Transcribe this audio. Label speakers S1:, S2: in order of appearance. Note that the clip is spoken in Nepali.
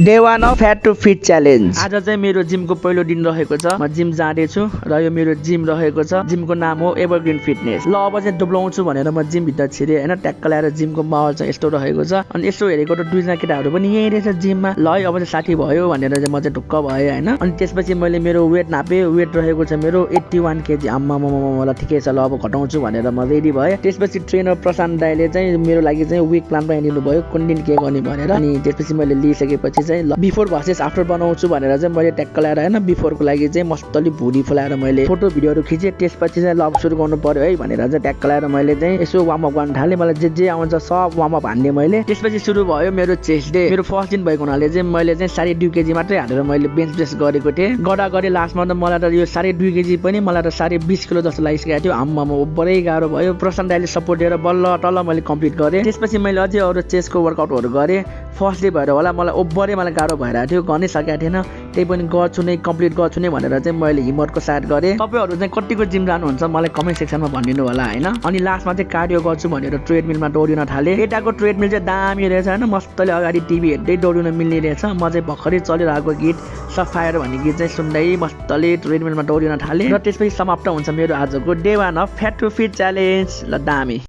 S1: Day 1 of fat to fit challenge. आज चाहिँ मेरो जिमको पहिलो दिन रहेको छ। म जिम जाँदैछु र यो मेरो जिम रहेको छ। जिमको नाम हो एभरग्रिन फिटनेस। ल अब चाहिँ डुब्लाउँछु भनेर म जिम भित्र छिरे हैन। ट्याक्क ल्याएर जिमको माहौल चाहिँ यस्तो रहेको छ। अनि यसो हेरेको त दुईजना केटाहरू पनि यही रहेछ जिममा। ल है अब चाहिँ साथी भयो भनेर चाहिँ म चाहिँ ढुक्क भएँ हैन। अनि त्यसपछि मैले मेरो वेट नापे। वेट रहेको छ मेरो 81 केजी। मलाई ठिकै छ, ल अब घटाउँछु भनेर म रेडी भएँ। त्यसपछि ट्रेनर प्रशान्त दाइले चाहिँ मेरो लागि चाहिँ विक प्लान बनाइदिनु भयो, कुन दिन के गर्ने भनेर। अनि त्यसपछि मैले लिइसकेपछि ल बिफोर भर्सेस आफ्टर बनाउँछु भनेर चाहिँ मैले ट्याक्क ल्याएर हैन बिफोरको लागि चाहिँ मस्तली भुडी फुलाएर मैले फोटो भिडियोहरू खिचेँ। त्यसपछि चाहिँ ल सुरु गर्नु पर्यो है भनेर चाहिँ ट्याक्क ल्याएर मैले चाहिँ यसो वार्म अप गर्न थालेँ। मलाई जे आउँछ सब वार्म अप हान्ने मैले। त्यसपछि सुरु भयो मेरो चेस्ट डे। मेरो फर्स्ट दिन भएको हुनाले चाहिँ मैले चाहिँ 2.5 केजी मात्रै हालेर मैले बेन्च प्रेस गरेको थिएँ। गरे लास्टमा त मलाई त यो 2.5 केजी पनि मलाई त 20 किलो जस्तो लागिसकेको थियो। आम्मामा ओभरै गाह्रो भयो। प्रशान्त दाइले सपोर्ट दिएर बल्ल टल्ल मैले कम्प्लिट गरेँ। त्यसपछि मैले अझै अरू चेस्टको वर्कआउटहरू गरेँ। फर्स्ट डे भएर होला मलाई ओभरै मलाई गाह्रो भइरहेको थियो, गर्नै सकेको थिएन। त्यही पनि गर्छु नै, कम्प्लिट गर्छु नै भनेर चाहिँ मैले हिम्मतको साथ गरेँ। तपाईँहरू चाहिँ कतिको जिम जानुहुन्छ मलाई कमेन्ट सेक्सनमा भनिदिनु होला हैन। अनि लास्टमा चाहिँ कार्डियो गर्छु भनेर ट्रेडमिलमा दौडिन थालेँ। यताको ट्रेडमिल चाहिँ दामी रहेछ हैन, मस्तले अगाडि टिभी हेर्दै दौडिन मिल्ने रहेछ। म चाहिँ भर्खरै चलिरहेको गीत सफायर भन्ने गीत चाहिँ सुन्दै मस्तले ट्रेडमिलमा दौडिन थालेँ। र त्यसपछि समाप्त हुन्छ मेरो आजको day 1 of fat to fit challenge. ल दामी।